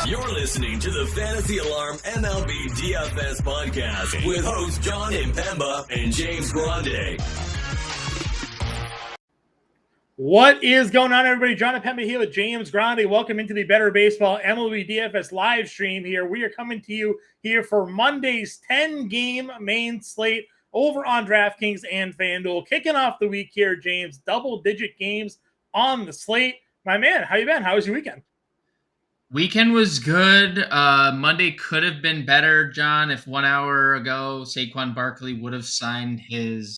You're listening to the Fantasy Alarm MLB DFS podcast with hosts Jon Impemba and James Grande. What is going on, everybody? Jon Impemba here with James Grande. Welcome into the Better Baseball MLB DFS live stream here. We are coming to you here for Monday's 10-game main slate over on DraftKings and FanDuel. Kicking off the week here, James. Double-digit games on the slate. My man, how you been? How was your weekend? Weekend was good. Monday could have been better, John, if 1 hour ago Saquon Barkley would have signed his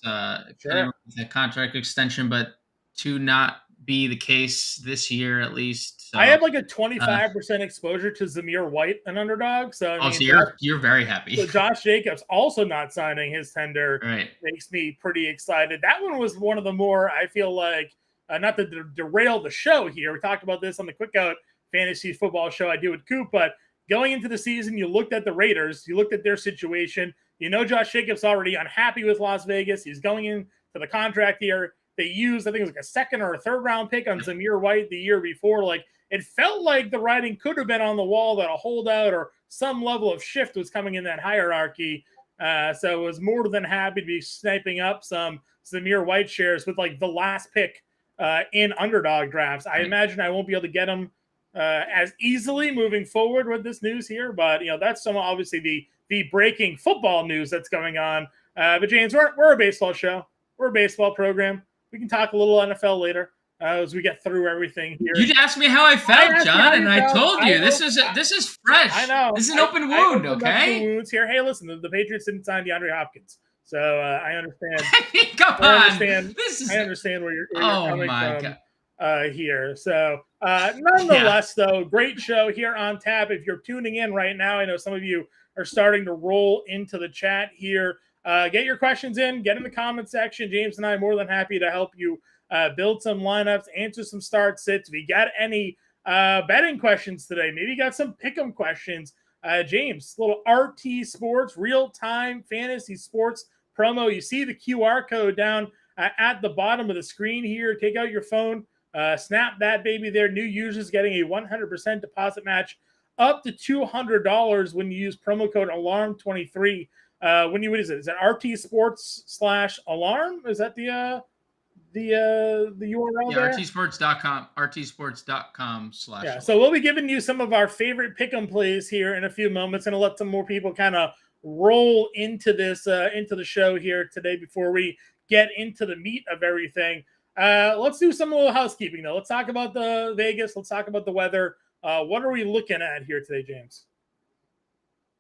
contract extension, but to not be the case this year, at least. So, I have like a 25% exposure to Zamir White, an underdog. So, so you're very happy. So Josh Jacobs also not signing his tender makes me pretty excited. That one was one of the more, I feel like, not to derail the show here. We talked about this on the Quick Out fantasy football show I do with Coop, but going into the season, you looked at the Raiders, you looked at their situation. You know Josh Jacobs already unhappy with Las Vegas. He's going into the contract year. They used, I think it was like a second or a third round pick on Zamir White the year before. Like, it felt like the writing could have been on the wall that a holdout or some level of shift was coming in that hierarchy. So it was more than happy to be sniping up some Zamir White shares with like the last pick in underdog drafts. I imagine I won't be able to get them as easily moving forward with this news here, but that's some obviously the breaking football news that's going on. But James, we're a baseball show. We're a baseball program. We can talk a little NFL later as we get through everything here. You asked me how I felt, John, and I told you this is fresh. I know. This is an open wound, okay? Wounds here. Hey, listen, the Patriots didn't sign DeAndre Hopkins, so I understand. Come on. I understand where you're coming from here. So nonetheless, though, great show here on tap. If you're tuning in right now, I know some of you are starting to roll into the chat here. Get your questions in, get in the comment section. James and I are more than happy to help you build some lineups, answer some start sits. If you got any betting questions today, maybe you got some pick'em questions. James, little RT Sports, real-time fantasy sports promo. You see the QR code down at the bottom of the screen here. Take out your phone, snap that baby there. New users getting a 100% deposit match up to $200 when you use promo code ALARM23. What is it? Is that RT Sports /alarm? Is that the URL there? RTsports.com. RTsports.com/ Yeah. So we'll be giving you some of our favorite pick'em plays here in a few moments, and I'll let some more people kind of roll into this into the show here today before we get into the meat of everything. Let's do some little housekeeping though. Let's talk about the Vegas. Let's talk about the weather. What are we looking at here today, James?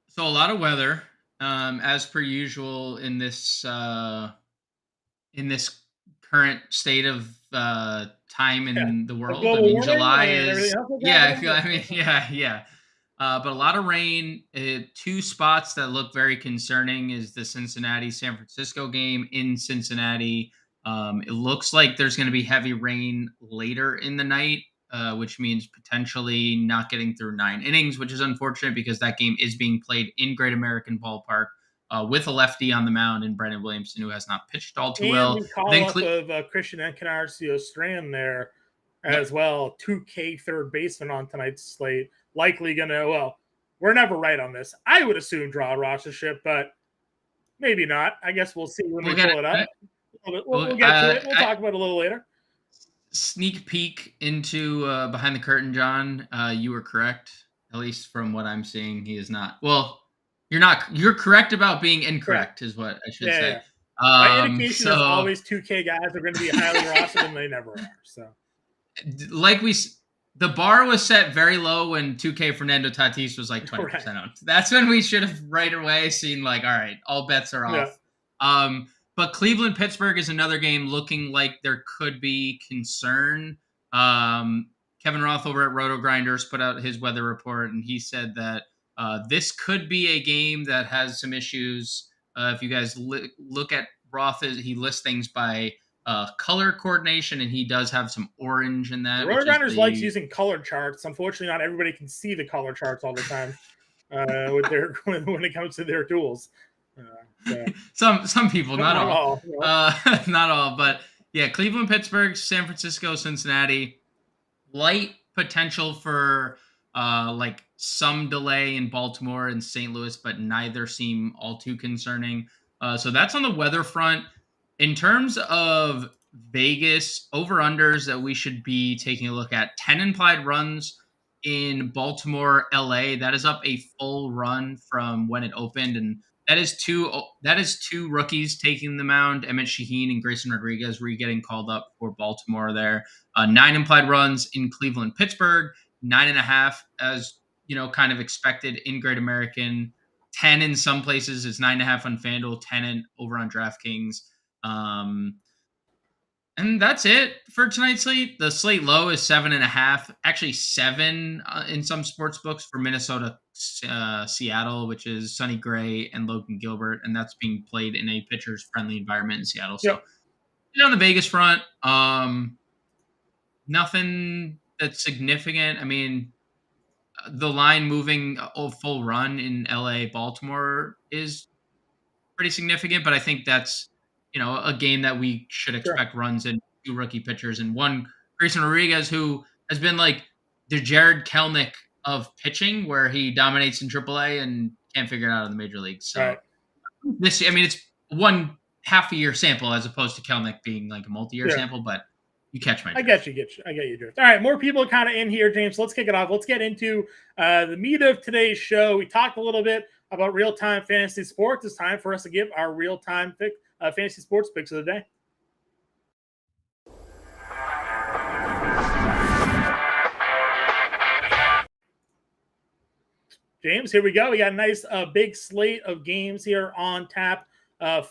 So a lot of weather. As per usual in this current state of time in the world. I mean, July is but a lot of rain. Two spots that look very concerning is the Cincinnati-San Francisco game in Cincinnati. It looks like there's going to be heavy rain later in the night, which means potentially not getting through 9 innings, which is unfortunate because that game is being played in Great American Ballpark with a lefty on the mound in Brendan Williamson, who has not pitched all too well. And call-up of Christian Encarnacion-Strand there as well. 2K third baseman on tonight's slate. Likely going to, we're never right on this. I would assume draw rostership, but maybe not. I guess we'll see when we pull it up. We'll get to it. We'll talk about it a little later. Sneak peek into behind the curtain, John. You were correct, at least from what I'm seeing. He is not. Well, you're not. You're correct about being incorrect, is what I should say. Yeah. My indication is always 2K guys are going to be highly rostered, and they never are. So, the bar was set very low when 2K Fernando Tatis was like 20% owned. That's when we should have right away seen like, all right, all bets are off. Yeah. But Cleveland-Pittsburgh is another game looking like there could be concern. Kevin Roth over at Roto Grinders put out his weather report, and he said that this could be a game that has some issues. If you guys look at Roth, he lists things by color coordination, and he does have some orange in that. Roto Grinders likes using color charts. Unfortunately, not everybody can see the color charts all the time when it comes to their tools. Some people, not all. Not all, but yeah, Cleveland, Pittsburgh, San Francisco, Cincinnati, light potential for like some delay in Baltimore and St. Louis, but neither seem all too concerning. So that's on the weather front. In terms of Vegas over-unders that we should be taking a look at, 10 implied runs in Baltimore, LA. That is up a full run from when it opened, and that is two rookies taking the mound. Emmett Shaheen and Grayson Rodriguez getting called up for Baltimore there. 9 implied runs in Cleveland, Pittsburgh, 9.5 as kind of expected in Great American. 10 in some places is 9.5 on FanDuel, 10 over on DraftKings. And that's it for tonight's slate. The slate low is 7.5, actually 7 in some sports books for Minnesota, Seattle, which is Sonny Gray and Logan Gilbert, and that's being played in a pitcher's friendly environment in Seattle. So on the Vegas front, nothing that's significant. I mean, the line moving a full run in LA, Baltimore is pretty significant, but I think that's a game that we should expect runs in 2 rookie pitchers and 1 Grayson Rodriguez, who has been like the Jared Kelenic of pitching, where he dominates in AAA and can't figure it out in the major leagues. So it's 1 half a year sample as opposed to Kelenic being like a multi-year sample, but you catch my drift. I get you, Drift. All right, more people kind of in here, James. Let's kick it off. Let's get into the meat of today's show. We talked a little bit about real-time fantasy sports. It's time for us to give our real-time fantasy sports picks of the day. James, here we go. We got a nice big slate of games here on tap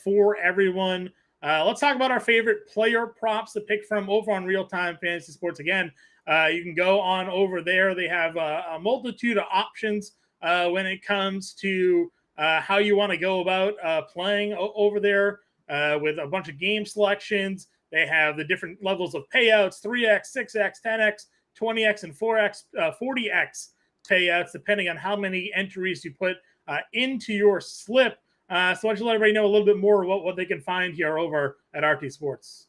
for everyone. Let's talk about our favorite player props to pick from over on Real-Time Fantasy Sports. Again, you can go on over there. They have a multitude of options when it comes to how you want to go about playing over there with a bunch of game selections. They have the different levels of payouts, 3x, 6x, 10x, 20x, and 4x, 40x payouts, depending on how many entries you put into your slip. So why don't you let everybody know a little bit more about what they can find here over at RT Sports?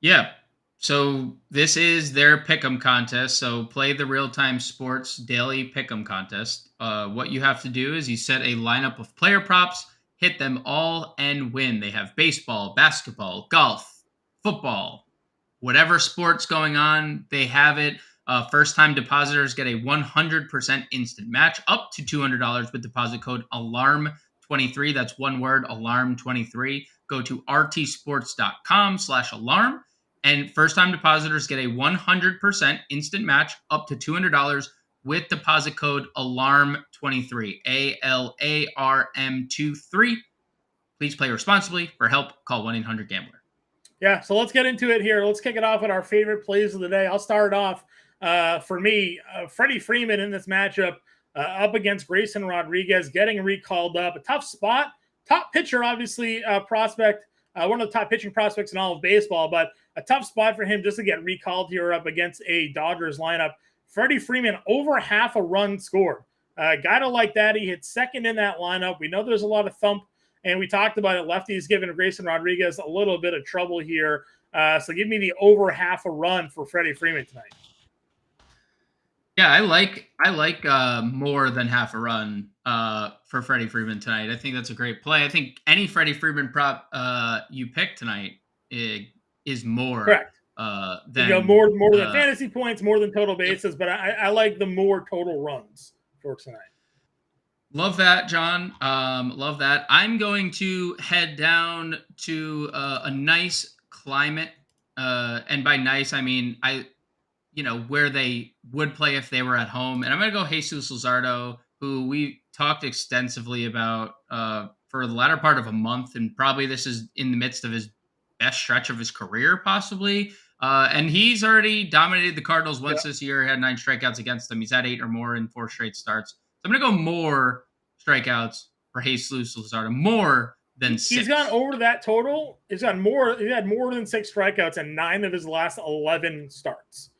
Yeah. So this is their Pick'em contest. So play the Real-Time Sports Daily Pick'em contest. What you have to do is you set a lineup of player props, hit them all, and win. They have baseball, basketball, golf, football, whatever sport's going on, they have it. First-time depositors get a 100% instant match up to $200 with deposit code ALARM23. That's one word, ALARM23. Go to rtsports.com/alarm. And first-time depositors get a 100% instant match up to $200 with deposit code ALARM23. ALARM23. Please play responsibly. For help, call 1-800-GAMBLER. Yeah, so let's get into it here. Let's kick it off with our favorite plays of the day. I'll start off. For me, Freddie Freeman in this matchup up against Grayson Rodriguez, getting recalled up. A tough spot. Top pitcher, obviously, prospect. One of the top pitching prospects in all of baseball, but a tough spot for him just to get recalled here up against a Dodgers lineup. Freddie Freeman, over half a run scored. Guy to like that. He hit second in that lineup. We know there's a lot of thump, and we talked about it. Lefty's giving Grayson Rodriguez a little bit of trouble here. So give me the over half a run for Freddie Freeman tonight. Yeah, I like more than half a run for Freddie Freeman tonight. I think that's a great play. I think any Freddie Freeman prop you pick tonight is more. Correct. Than more than fantasy points, more than total bases, but I like the more total runs for tonight. Love that, John. Love that. I'm going to head down to a nice climate, and by nice I mean where they would play if they were at home. And I'm going to go Jesus Luzardo, who we talked extensively about for the latter part of a month. And probably this is in the midst of his best stretch of his career, possibly. And he's already dominated the Cardinals once this year. He had 9 strikeouts against them. He's had 8 or more in 4 straight starts. So I'm going to go more strikeouts for Jesus Luzardo, more than 6. He's gone over that total. He had more than 6 strikeouts in 9 of his last 11 starts.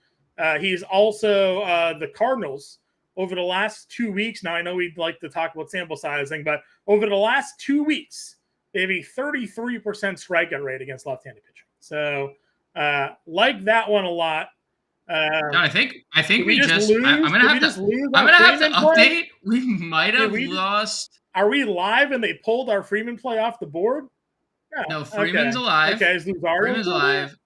He's also the Cardinals over the last 2 weeks. Now, I know we'd like to talk about sample sizing, but over the last 2 weeks, they have a 33% strikeout rate against left-handed pitching. So like that one a lot. John, I think we just just. lose? I'm gonna have to update. We might have lost. Are we live and they pulled our Freeman play off the board? Yeah, no, Freeman's alive. Okay, is Luzardo Freeman's alive.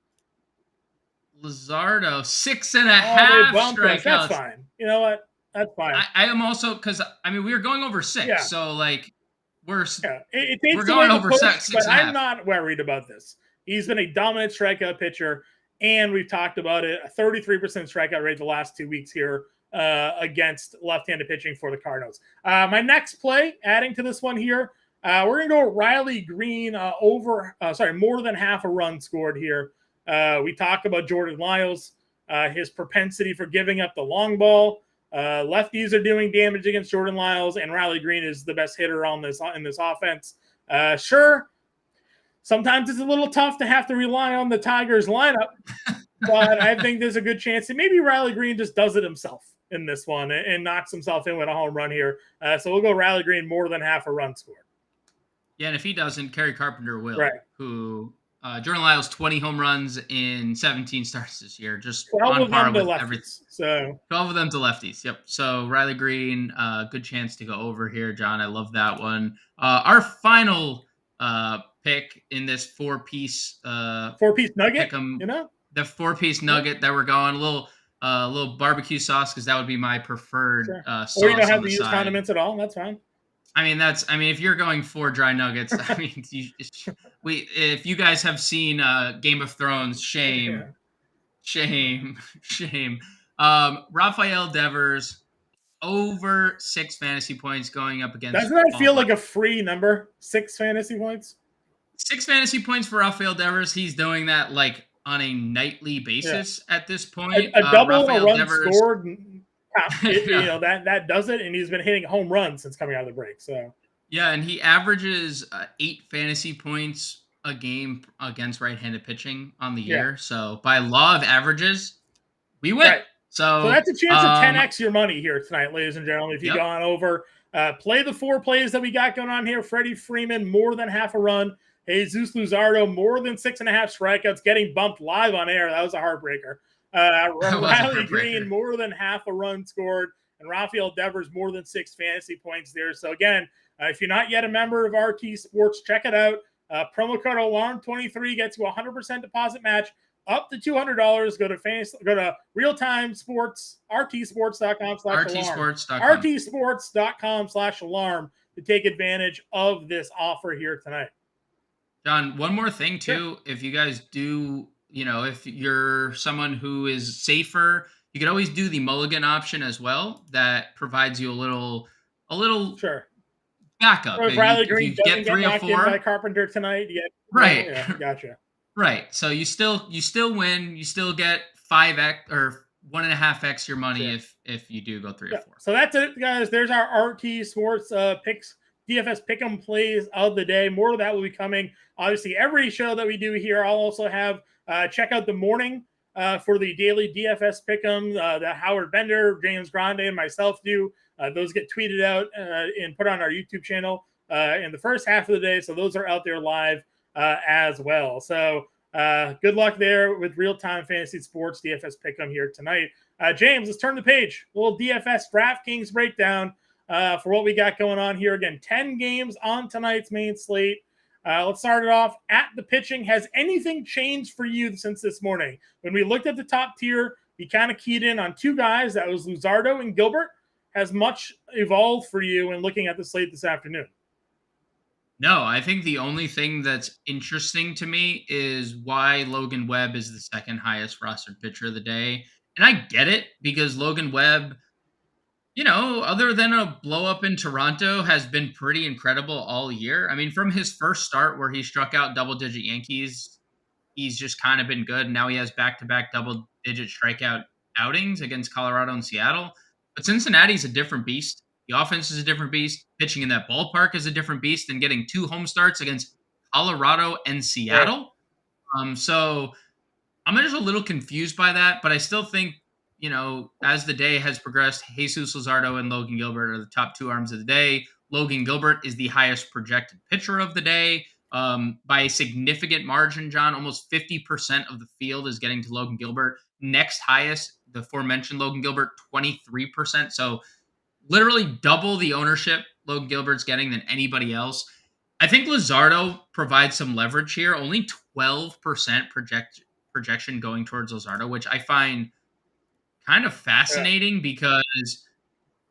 Luzardo 6.5 strikeouts. That's fine. You know what? That's fine. I am also, because we were going over 6, yeah. So like we're we're going over 6. But I'm not worried about this. He's been a dominant strikeout pitcher, and we've talked about it. A 33% strikeout rate the last 2 weeks here against left-handed pitching for the Cardinals. My next play, adding to this one here, we're gonna go Riley Green more than half a run scored here. We talked about Jordan Lyles, his propensity for giving up the long ball. Lefties are doing damage against Jordan Lyles, and Riley Green is the best hitter in this offense. Sure, sometimes it's a little tough to have to rely on the Tigers lineup, but I think there's a good chance that maybe Riley Green just does it himself in this one and knocks himself in with a home run here. So we'll go Riley Green more than half a run scored. Yeah, and if he doesn't, Kerry Carpenter will, right. Who Jordan Lyles 20 home runs in 17 starts this year, just 12 on par with lefties, everything. So 12 of them to lefties. Yep. So Riley Green, good chance to go over here, John. I love that one. Our final pick in this four-piece nugget. The 4-piece nugget that we're going, a little barbecue sauce, because that would be my preferred sauce. Or you don't have to use condiments at all. That's fine. If you're going 4 dry nuggets, if you guys have seen Game of Thrones, shame. Rafael Devers over 6 fantasy points going up against. Doesn't that feel like a free number? 6 fantasy points. 6 fantasy points for Rafael Devers. He's doing that like on a nightly basis at this point. A double a run scored. That does it, and he's been hitting home runs since coming out of the break. So yeah, and he averages 8 fantasy points a game against right-handed pitching on the year. So by law of averages, we win. Right. So that's a chance to 10x your money here tonight, ladies and gentlemen. If you've gone over, play the 4 plays that we got going on here. Freddie Freeman more than half a run. Jesus Luzardo more than 6.5 strikeouts, getting bumped live on air. That was a heartbreaker. Riley Green more than half a run scored, and Rafael Devers more than 6 fantasy points there. So again, if you're not yet a member of RT Sports, check it out. Promo code ALARM23 gets you a 100% deposit match up to $200. Go to Real Time Sports, rtsports.com/alarm. rtsports.com/alarm to take advantage of this offer here tonight. John, one more thing too. Sure. If you guys do, if you're someone who is safer, you could always do the mulligan option as well. That provides you a little sure backup. So if Riley Green doesn't get knocked in by Carpenter tonight, right? Yeah, gotcha. Right. So you still win. You still get 5x or 1.5x your money if you do go 3 or 4. So that's it, guys. There's our RT Sports picks. DFS pick'em plays of the day. More of that will be coming. Obviously, every show that we do here, I'll also have check out the morning for the daily DFS pick'em that Howard Bender, James Grande, and myself do. Those get tweeted out and put on our YouTube channel in the first half of the day. So those are out there live as well. So good luck there with real-time fantasy sports DFS pick'em here tonight. James, let's turn the page. A little DFS DraftKings breakdown for what we got going on here. Again, 10 games on tonight's main slate. Let's start it off at the pitching. Has anything changed for you since this morning? When we looked at the top tier, we kind of keyed in on 2 guys. That was Luzardo and Gilbert. Has much evolved for you when looking at the slate this afternoon? No, I think the only thing that's interesting to me is why Logan Webb is the second highest rostered pitcher of the day. And I get it, because Logan Webb, other than a blow up in Toronto, has been pretty incredible all year. From his first start where he struck out double-digit Yankees, he's just kind of been good. And now he has back-to-back double-digit strikeout outings against Colorado and Seattle. But Cincinnati's a different beast. The offense is a different beast. Pitching in that ballpark is a different beast, and getting 2 home starts against Colorado and Seattle. Right. So I'm just a little confused by that, but I still think, as the day has progressed, Jesus Luzardo and Logan Gilbert are the top 2 arms of the day. Logan Gilbert is the highest projected pitcher of the day. by a significant margin, John. Almost 50% of the field is getting to Logan Gilbert. Next highest, the aforementioned Logan Gilbert, 23%. So literally double the ownership Logan Gilbert's getting than anybody else. I think Luzardo provides some leverage here. Only 12% projection going towards Luzardo, which I find kind of fascinating because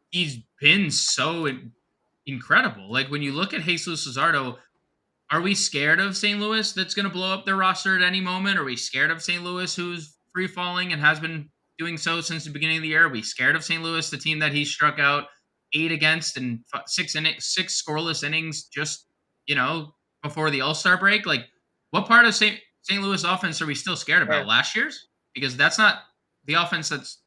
he's been so incredible. Like when you look at Jesus Luzardo, are we scared of St. Louis that's going to blow up their roster at any moment? Are we scared of St. Louis who's free falling and has been doing so since the beginning of the year? Are we scared of St. Louis, the team that he struck out 8 against and 6 scoreless innings just, before the All-Star break? Like, what part of St. Louis offense are we still scared about? Right. Last year's? Because that's not the offense that's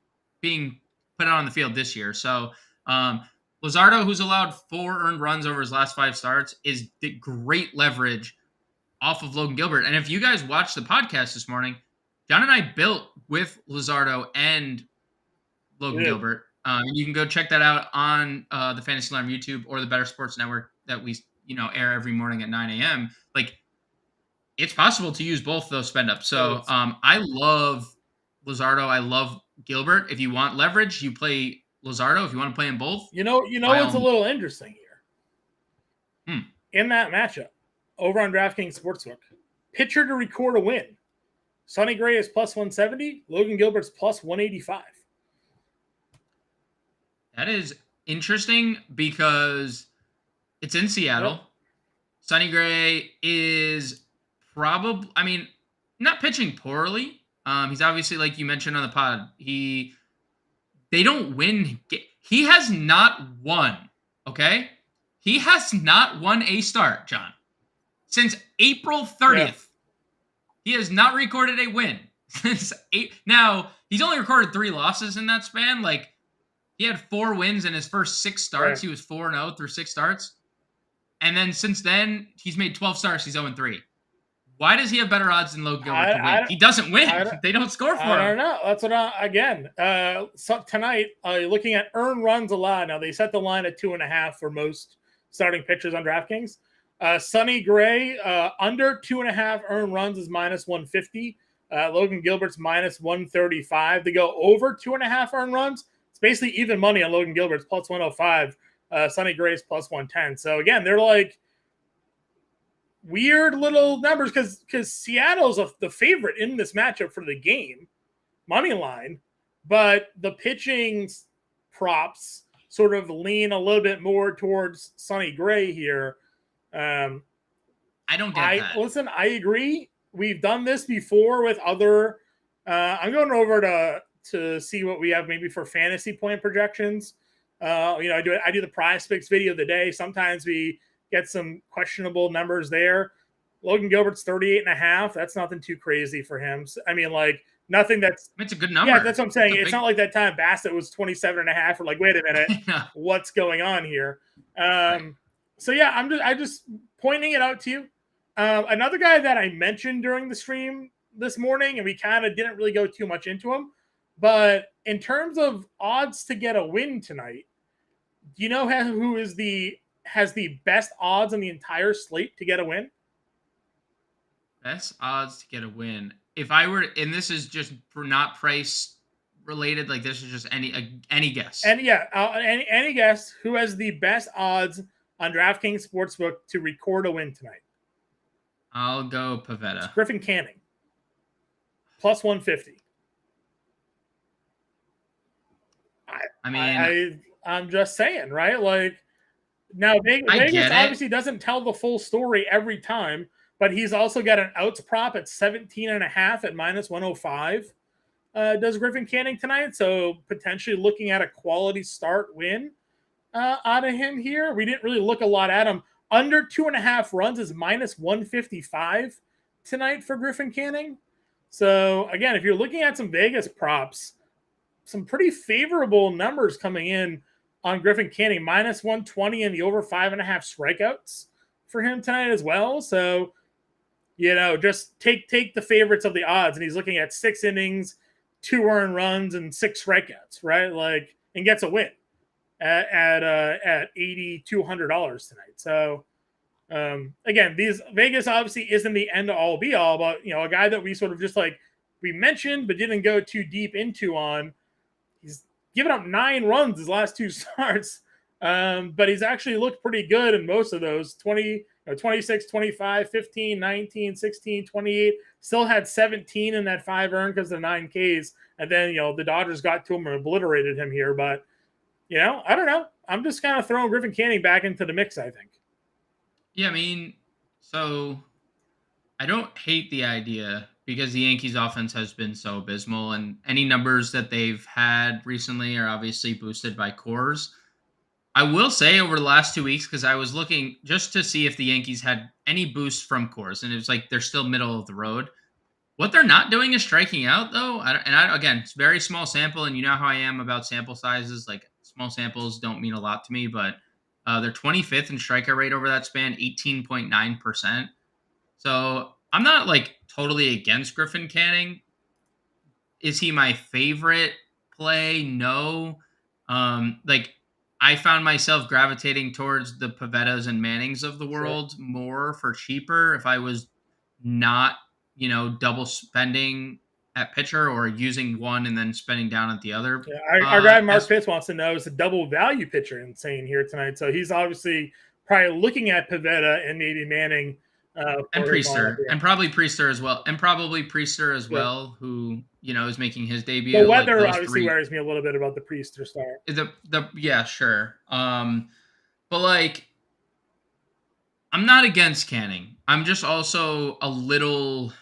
being put out on the field this year. So, Luzardo, who's allowed 4 earned runs over his last 5 starts, is great leverage off of Logan Gilbert. And if you guys watched the podcast this morning, John and I built with Luzardo and Logan Gilbert. And you can go check that out on the Fantasy Alarm YouTube or the Better Sports Network that we air every morning at 9 a.m. Like, it's possible to use both those spend ups. So I love Luzardo. I love Gilbert. If you want leverage, you play Luzardo. If you want to play them both. What's a little interesting here? In that matchup, over on DraftKings Sportsbook, pitcher to record a win. Sonny Gray is plus 170. Logan Gilbert's plus 185. That is interesting because it's in Seattle. Yep. Sonny Gray is probably, not pitching poorly. He's obviously, like you mentioned on the pod, they don't win. He has not won, okay? He has not won a start, John. Since April 30th. Yeah. He has not recorded a win since 8. Now, he's only recorded 3 losses in that span. Like, he had 4 wins in his first 6 starts. Right. He was 4-0 through 6 starts. And then since then, he's made 12 starts. He's 0-3. Why does he have better odds than Logan Gilbert to win? He doesn't win. They don't score for him. I don't know. That's what so tonight, looking at earned runs allowed. Now, they set the line at 2.5 for most starting pitchers on DraftKings. Sonny Gray, under 2.5 earned runs is minus 150. Logan Gilbert's minus 135. To go over 2.5 earned runs, it's basically even money on Logan Gilbert's plus 105. Sonny Gray's plus 110. So again, they're like weird little numbers because Seattle's the favorite in this matchup for the game, money line, but the pitching props sort of lean a little bit more towards Sonny Gray here. I don't get that. Listen, I agree. We've done this before with other. I'm going over to see what we have maybe for fantasy point projections. I do the PrizePicks video of the day. Sometimes we get some questionable numbers there. Logan Gilbert's 38.5. That's nothing too crazy for him. Nothing that's. It's a good number. Yeah, that's what I'm saying. It's not like that time Bassett was 27.5. We're like, wait a minute, what's going on here? Right. So yeah, I'm just pointing it out to you. Another guy that I mentioned during the stream this morning, and we kind of didn't really go too much into him, but in terms of odds to get a win tonight, do you know who has the best odds on the entire slate to get a win? Best odds to get a win. If I were, and this is just for not price related, like this is just any guess. Any guess who has the best odds on DraftKings Sportsbook to record a win tonight? I'll go Pivetta. It's Griffin Canning. Plus 150. I'm just saying, right? Like, now Vegas obviously doesn't tell the full story every time, but he's also got an outs prop at 17.5 at minus 105. Does Griffin Canning tonight? So potentially looking at a quality start win out of him here. We didn't really look a lot at him. Under 2.5 runs is minus 155 tonight for Griffin Canning. So again, if you're looking at some Vegas props, some pretty favorable numbers coming in on Griffin Canning, minus 120 and the over 5.5 strikeouts for him tonight as well. So, just take the favorites of the odds, and he's looking at 6 innings, 2 earned runs, and 6 strikeouts, right? Like, and gets a win at $8,200 tonight. So, Again, these Vegas obviously isn't the end all be all, but a guy that we sort of just like we mentioned but didn't go too deep into on. He's given up 9 runs his last 2 starts, but he's actually looked pretty good in most of those. 26, 25, 15, 19, 16, 28. Still had 17 in that 5 earned because of the 9 Ks. And then, the Dodgers got to him and obliterated him here. But, I don't know. I'm just kind of throwing Griffin Canning back into the mix, I think. Yeah, I mean, so I don't hate the idea because the Yankees offense has been so abysmal, and any numbers that they've had recently are obviously boosted by cores. I will say over the last 2 weeks, because I was looking just to see if the Yankees had any boost from cores, and it was like they're still middle of the road. What they're not doing is striking out, though. Again, it's very small sample, and you know how I am about sample sizes. Like, small samples don't mean a lot to me, but they're 25th in strikeout rate over that span, 18.9%. So I'm not like totally against Griffin Canning. Is he my favorite play? No. I found myself gravitating towards the Pavettas and Mannings of the world more for cheaper if I was not, double spending at pitcher or using one and then spending down at the other. Yeah, our guy Mark Fitz wants to know, is a double value pitcher insane here tonight? So he's obviously probably looking at Pavetta and maybe Manning. And Priester, and probably Priester as well, who is making his debut. The weather obviously worries me a little bit about the Priester start. Yeah, sure. But like, I'm not against Canning. I'm just also a little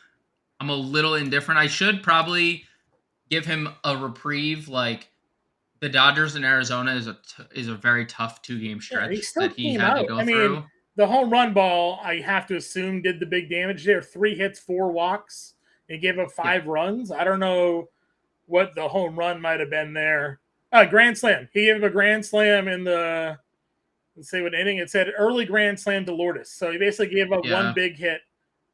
indifferent. I should probably give him a reprieve. Like, the Dodgers in Arizona is a very tough 2-game stretch that he had to go through. The home run ball, I have to assume, did the big damage there. 3 hits, 4 walks, and gave up 5 runs. I don't know what the home run might have been there. Grand slam. He gave a grand slam in the, let's see what inning. It said early grand slam to Lourdes. So he basically gave up 1 big hit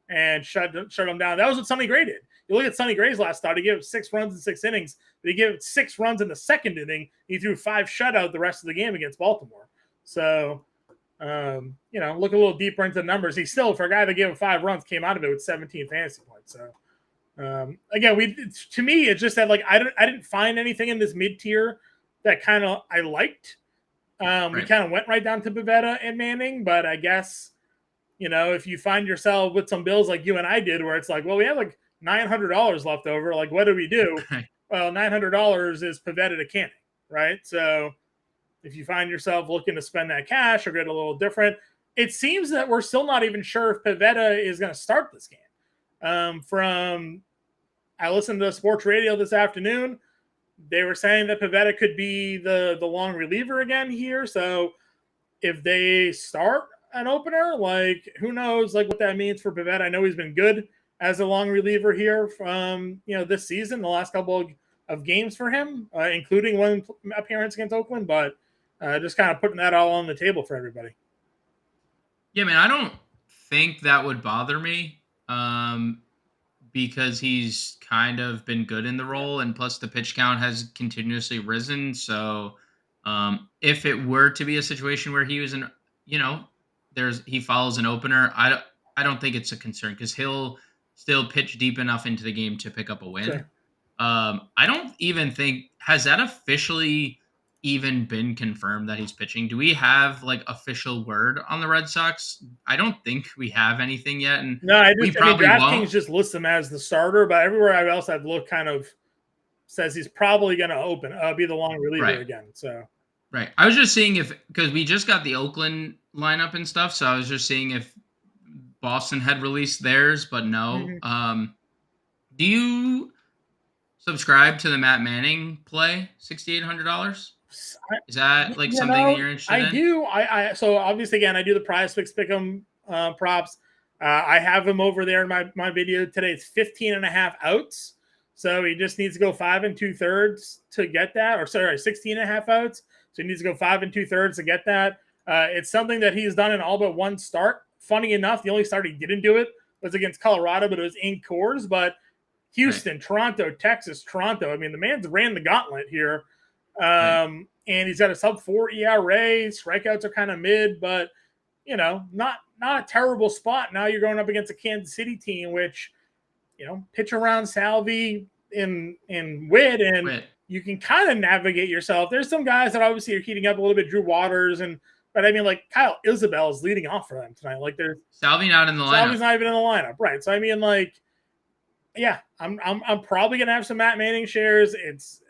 and shut him down. That was what Sonny Gray did. You look at Sonny Gray's last start. He gave up 6 runs in 6 innings, but he gave up 6 runs in the 2nd inning. He threw 5 shutout the rest of the game against Baltimore. So, look a little deeper into the numbers. He still, for a guy that gave him 5 runs, came out of it with 17 fantasy points. So, again, to me, it's just that, like, I didn't find anything in this mid-tier that kind of I liked. We kind of went right down to Pavetta and Manning, but I guess, if you find yourself with some bills like you and I did, where it's like, well, we have like $900 left over. Like, what do we do? Well, $900 is Pavetta to Canning, right? So if you find yourself looking to spend that cash or get a little different, it seems that we're still not even sure if Pavetta is going to start this game. I listened to sports radio this afternoon. They were saying that Pavetta could be the long reliever again here. So if they start an opener, like, who knows, like, what that means for Pavetta. I know he's been good as a long reliever here from, this season, the last couple of games for him, including one appearance against Oakland, but just kind of putting that all on the table for everybody. Yeah, man, I don't think that would bother me because he's kind of been good in the role, and plus the pitch count has continuously risen. So if it were to be a situation where he was he follows an opener, I don't think it's a concern because he'll still pitch deep enough into the game to pick up a win. Sure. I don't even think, has that officially even been confirmed that he's pitching? Do we have like official word on the Red Sox? I don't think we have anything yet. And no, DraftKings just lists him as the starter, but everywhere else I've looked kind of says he's probably going to be the long reliever again. So, right. I was just seeing because we just got the Oakland lineup and stuff. So I was just seeing if Boston had released theirs, but no. Mm-hmm. Do you subscribe to the Matt Manning play, $6,800? Is that like something that you're interested in? I do. So obviously, again, I do the PrizePicks pick'em props. I have him over there in my video today. It's 15.5 outs. So he just needs to go 5 2/3 to get that, or 16.5 outs. So he needs to go 5 2/3 to get that. It's something that he's done in all but one start. Funny enough, the only start he didn't do it was against Colorado, but it was in Coors. But Houston, Toronto, Texas, Toronto. I mean, the man's ran the gauntlet here. And he's got a sub-4 ERA. Strikeouts are kind of mid, but, not a terrible spot. Now you're going up against a Kansas City team, which, pitch around Salvi in Witt, and you can kind of navigate yourself. There's some guys that obviously are heating up a little bit, Drew Waters, but I mean, like Kyle Isabel is leading off for them tonight. Like there's Salvi not in the lineup. Salvi's not even in the lineup, right? So I mean, like, yeah, I'm probably gonna have some Matt Manning shares. It's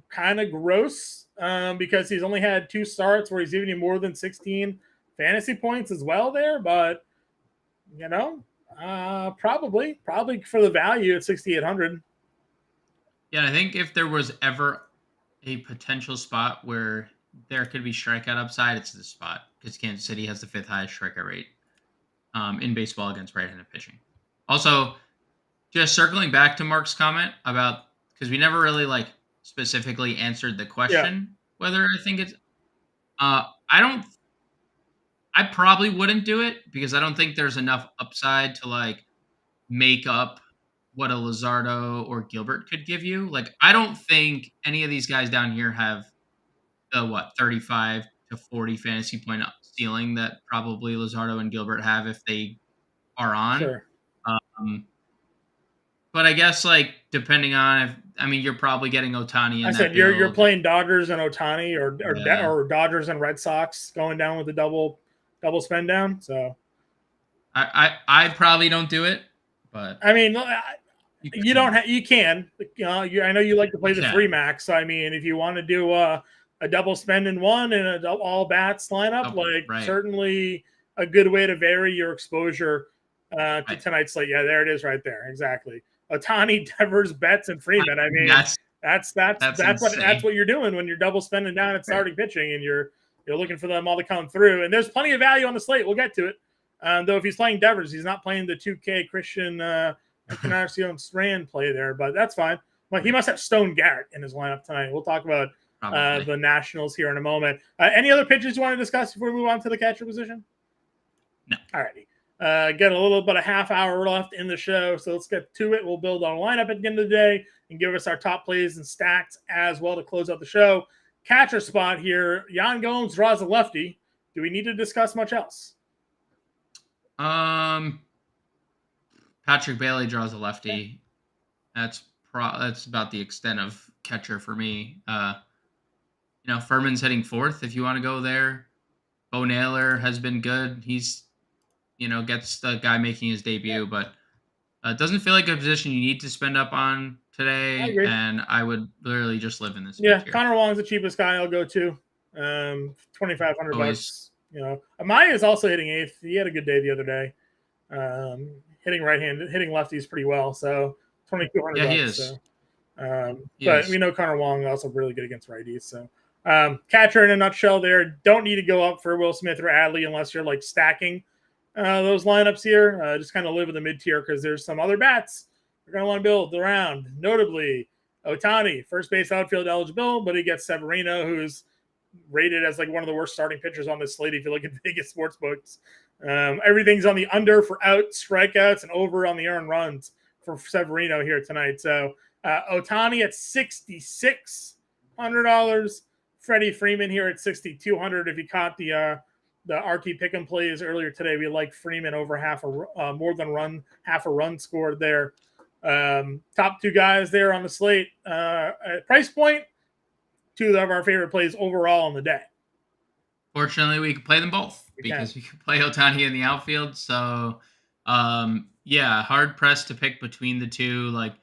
kind of gross because he's only had 2 starts where he's giving you more than 16 fantasy points as well there, but probably for the value at 6,800. Yeah, I think if there was ever a potential spot where there could be strikeout upside, it's this spot because Kansas City has the 5th highest strikeout rate in baseball against right-handed pitching. Also, just circling back to Mark's comment about, because we never really specifically answered the question whether I think it's I probably wouldn't do it because I don't think there's enough upside to make up what a Luzardo or Gilbert could give you. I don't think any of these guys down here have the 35 to 40 fantasy point ceiling that probably Luzardo and Gilbert have if they are on. Sure. But I guess depending on you're probably getting Ohtani. I said you're playing Dodgers and Ohtani or Dodgers and Red Sox going down with the double spend down. So I probably don't do it, but I mean you can. I know you like to play the 3 max. So I mean, if you want to do a double spend in one and a all bats lineup, certainly a good way to vary your exposure to tonight's slate. Yeah, there it is right there. Exactly. Ohtani, Devers, Betts, and Freeman. I mean, that's what you're doing when you're double spending down at starting pitching and you're looking for them all to come through. And there's plenty of value on the slate. We'll get to it. Though if he's playing Devers, he's not playing the 2K Christian Encarnacion Strand play there, but that's fine. Well, he must have Stone Garrett in his lineup tonight. We'll talk about the Nationals here in a moment. Any other pitchers you want to discuss before we move on to the catcher position? No. All righty. Get a little bit of half hour left in the show, so let's get to it. We'll build on a lineup at the end of the day and give us our top plays and stacks as well to close out the show. Catcher spot here. Yan Gomes draws a lefty. Do we need to discuss much else? Patrick Bailey draws a lefty. That's about the extent of catcher for me. Furman's hitting 4th if you want to go there. Bo Naylor has been good. He's gets the guy making his debut, but it doesn't feel like a position you need to spend up on today. And I would literally just live in this. Yeah, Connor Wong's the cheapest guy I'll go to. $2,500. Amaya is also hitting 8th. He had a good day the other day. Hitting hitting lefties pretty well. So $2,200. Yeah, he is. So, but we know Connor Wong is also really good against righties. So catcher in a nutshell there. Don't need to go up for Will Smith or Adley unless you're stacking those lineups here. Just kind of live in the mid-tier because there's some other bats you're going to want to build around. Notably, Ohtani, first base outfield eligible, but he gets Severino, who's rated as one of the worst starting pitchers on this slate if you look at Vegas sportsbooks. Everything's on the under for out strikeouts and over on the earned runs for Severino here tonight. So Ohtani at $6,600. Freddie Freeman here at $6,200. If you caught the RT pick'em plays earlier today, we like Freeman over half a run scored there. Top 2 guys there on the slate. At price point, 2 of our favorite plays overall on the day. Fortunately, we can play them both because we can play Ohtani in the outfield. So, hard pressed to pick between the 2. If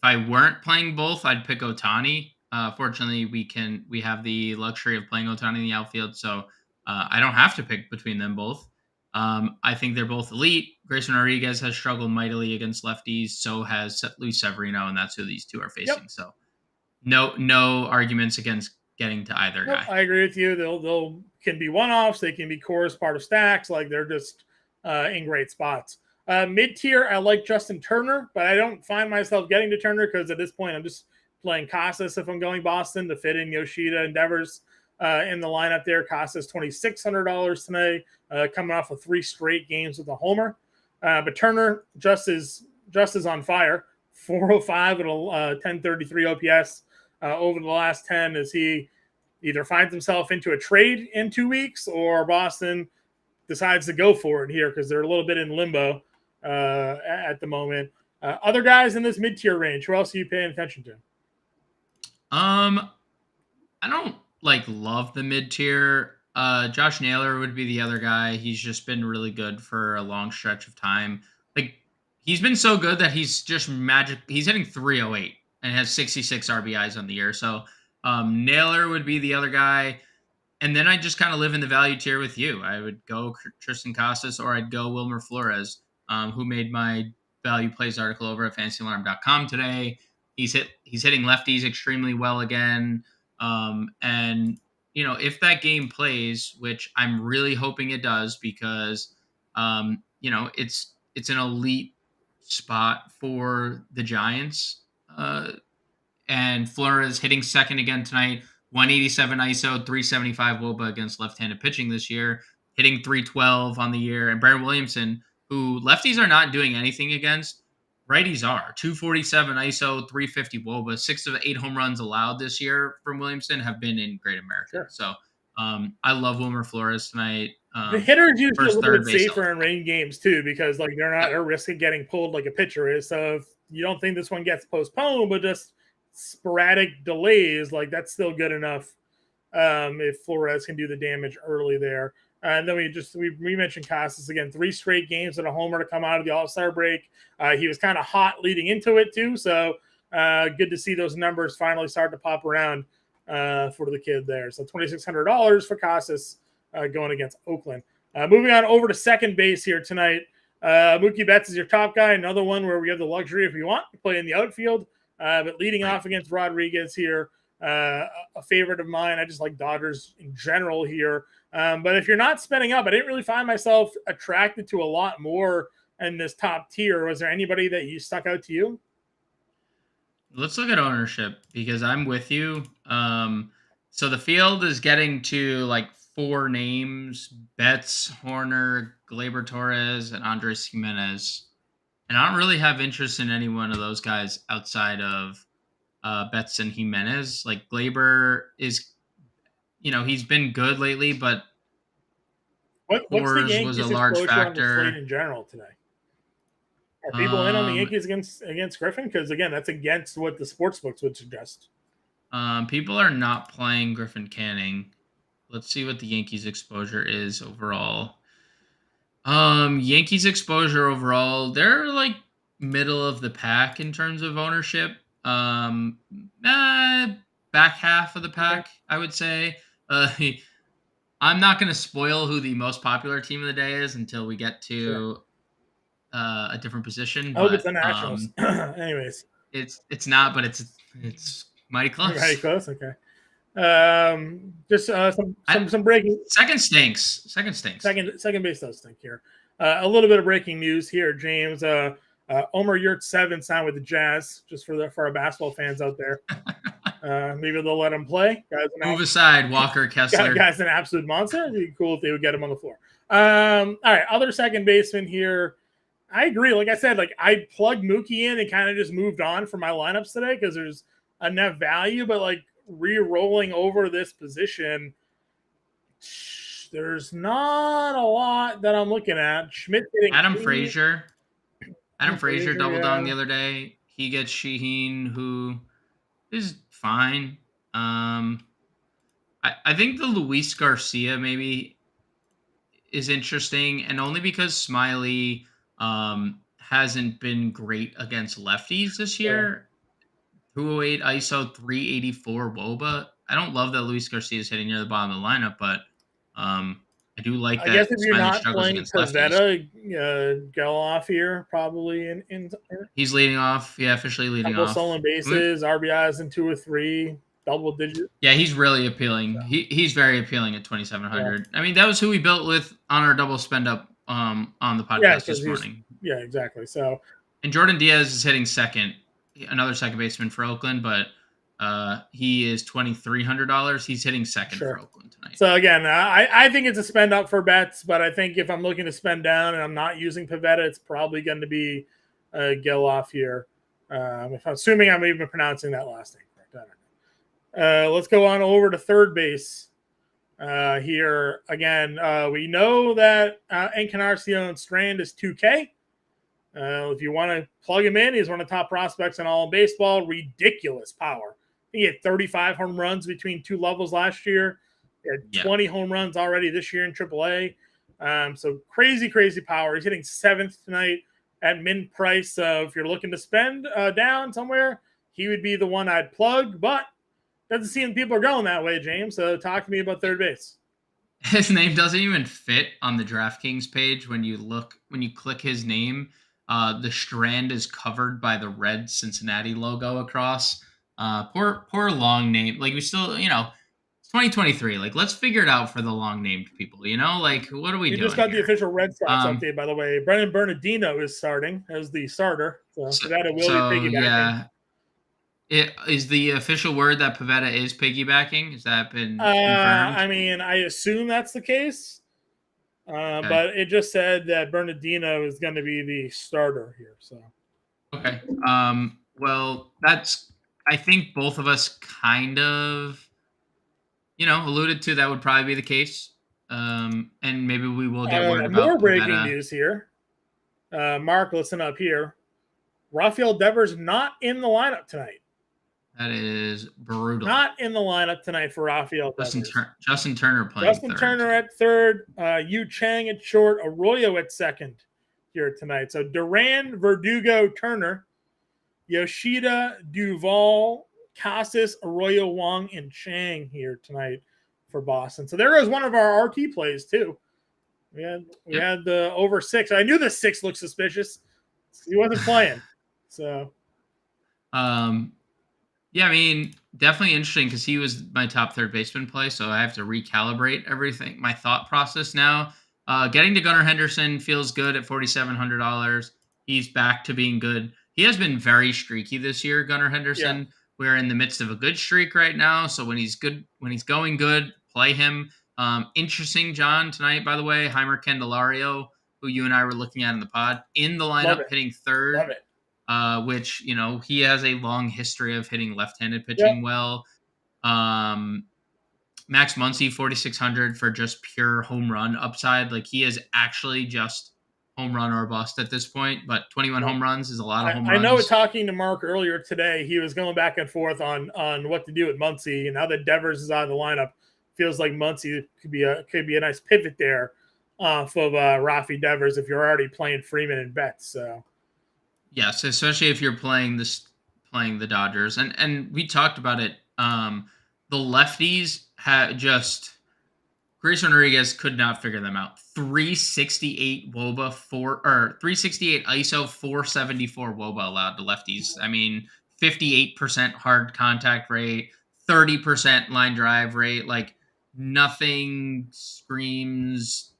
I weren't playing both, I'd pick Ohtani. Fortunately, we have the luxury of playing Ohtani in the outfield, so I don't have to pick between them both. I think they're both elite. Grayson Rodriguez has struggled mightily against lefties. So has Luis Severino, and that's who these 2 are facing. Yep. So no arguments against getting to either guy. I agree with you. They'll can be one-offs. They can be cores, part of stacks. They're just in great spots. Mid-tier, I like Justin Turner, but I don't find myself getting to Turner because at this point I'm just playing Casas if I'm going Boston to fit in Yoshida and Devers in the lineup there. Casas $2,600 today, coming off of 3 straight games with a homer. But Turner just is on fire. 405 at a 1033 OPS over the last 10 as he either finds himself into a trade in 2 weeks or Boston decides to go for it here because they're a little bit in limbo at the moment. Other guys in this mid-tier range, who else are you paying attention to? I don't love the mid-tier. Josh Naylor would be the other guy. He's just been really good for a long stretch of time. He's been so good that he's just magic. He's hitting 308 and has 66 RBIs on the year. So Naylor would be the other guy. And then I just kind of live in the value tier with you. I would go Tristan Casas or I'd go Wilmer Flores, who made my value plays article over at fantasyalarm.com today. He's hitting lefties extremely well again. And if that game plays, which I'm really hoping it does, because it's an elite spot for the Giants. And Flores hitting second again tonight. 187 ISO, 375 WOBA against left-handed pitching this year, hitting 312 on the year. And Brandon Williamson, who lefties are not doing anything against, righties are. 247 ISO, 350 WOBA. 6 of 8 home runs allowed this year from Williamson have been in Great America. Sure. So I love Wilmer Flores tonight. The hitters usually a little bit safer in rain games too, because they're not at risk of getting pulled like a pitcher is. So if you don't think this one gets postponed, but just sporadic delays, that's still good enough if Flores can do the damage early there. And then we mentioned Casas again, 3 straight games and a homer to come out of the All-Star break. He was kind of hot leading into it too, so good to see those numbers finally start to pop around for the kid there. So $2,600 for Casas going against Oakland. Moving on over to second base here tonight. Mookie Betts is your top guy, another one where we have the luxury, if you want, to play in the outfield. But leading off against Rodriguez here, a favorite of mine. I just like Dodgers in general here. But if you're not spending up, I didn't really find myself attracted to a lot more in this top tier. Was there anybody that you stuck out to you? Let's look at ownership, because I'm with you. So the field is getting to 4 names: Betts, Horner, Gleyber Torres, and Andres Jimenez. And I don't really have interest in any one of those guys outside of Betts and Jimenez. Gleyber is, he's been good lately, but what's the Yankees was a large factor on the slate in general today? Are people in on the Yankees against Griffin? Because again, that's against what the sports books would suggest. People are not playing Griffin Canning. Let's see what the Yankees exposure is overall. Yankees exposure overall, they're middle of the pack in terms of ownership. Back half of the pack, I would say. I'm not going to spoil who the most popular team of the day is until we get to a different position. I hope it's the Nationals. Anyways, it's not, but it's mighty close. Mighty close. Okay. Just some breaking. Second stinks. Second base does stink here. A little bit of breaking news here, James. Omer Yurtseven signed with the Jazz, just for our basketball fans out there. Maybe they'll let him play. Move aside, Walker Kessler. Guy's an absolute monster. It'd be cool if they would get him on the floor. All right, other second baseman here. I agree. Like I said, I plugged Mookie in and kind of just moved on from my lineups today because there's enough value, but re-rolling over this position, there's not a lot that I'm looking at. Schmidt getting Adam Frazier doubled down the other day. He gets Shaheen, who is fine. I think the Luis Garcia maybe is interesting, and only because Smiley hasn't been great against lefties this year. 208 ISO, 384 WOBA. I don't love that Luis Garcia is hitting near the bottom of the lineup, but I do like that. I guess if you're not playing Pivetta, Geloff here probably in he's leading off. Yeah, officially leading off. Stolen bases, RBIs in 2 or 3, double digit. Yeah, he's really appealing. Yeah. He's very appealing at 2,700. Yeah. I mean, that was who we built with on our double spend up on the podcast this morning. Yeah, exactly. So, and Jordan Diaz is hitting second. Another second baseman for Oakland, but he is $2,300. He's hitting second for Oakland tonight. So again, I think it's a spend up for Betts, but I think if I'm looking to spend down and I'm not using Pivetta, it's probably going to be Geloff here. If I'm assuming I'm even pronouncing that last name correct. I Let's go on over to third base here. Again, we know that Encarnacion Strand is 2K. If you want to plug him in, he's one of the top prospects in all of baseball. Ridiculous power. He had 35 home runs between two levels last year. He had 20 home runs already this year in AAA. So crazy power. He's hitting 7th tonight at mint price. So if you're looking to spend down somewhere, he would be the one I'd plug. But doesn't seem people are going that way, James. So talk to me about third base. His name doesn't even fit on the DraftKings page. When you click his name, the strand is covered by the red Cincinnati logo across. Poor long name. Like, we still, it's 2023. Like, let's figure it out for the long named people. Like, what are we doing? We just got here? the official Red Sox update, by the way. Brendan Bernardino is starting as the starter. So that will be piggybacking. Yeah. Is the official word that Pivetta is piggybacking? Has that been confirmed? I mean, I assume that's the case. Okay. But it just said that Bernardino is going to be the starter here. So. Okay. Well, I think both of us kind of, alluded to that would probably be the case. And maybe we will get word about more breaking news here. Mark, listen up here. Rafael Devers not in the lineup tonight. That is brutal. Not in the lineup tonight for Rafael Devers. Justin Turner playing Justin Turner at third. Yu Chang at short. Arroyo at second here tonight. So Duran, Verdugo, Turner, Yoshida, Duvall, Casas, Arroyo, Wong, and Chang here tonight for Boston. So there is one of our RT plays too. We had the over 6. I knew the 6 looked suspicious. He wasn't playing. So yeah, I mean, definitely interesting because he was my top third baseman play, so I have to recalibrate everything, my thought process now. Getting to Gunnar Henderson feels good at $4,700. He's back to being good. He has been very streaky this year, Gunnar Henderson. Yeah. We're in the midst of a good streak right now, so when he's going good, play him. Interesting, John, tonight, by the way, Heimer Candelario, who you and I were looking at in the pod, in the lineup, hitting third. Love it. Which, he has a long history of hitting left-handed pitching well. Max Muncy, 4,600 for just pure home run upside. Like, he is actually just home run or bust at this point, but 21 home runs is a lot of home runs. I know talking to Mark earlier today, he was going back and forth on what to do with Muncy, and now that Devers is out of the lineup, feels like Muncy could be a nice pivot there off of Rafi Devers if you're already playing Freeman and Betts. So. Yes, especially if you're playing the Dodgers. And we talked about it. The lefties had Grace Rodriguez could not figure them out. 368 WOBA 368 ISO, 474 WOBA allowed to lefties. I mean, 58% hard contact rate, 30% line drive rate. Like, nothing screams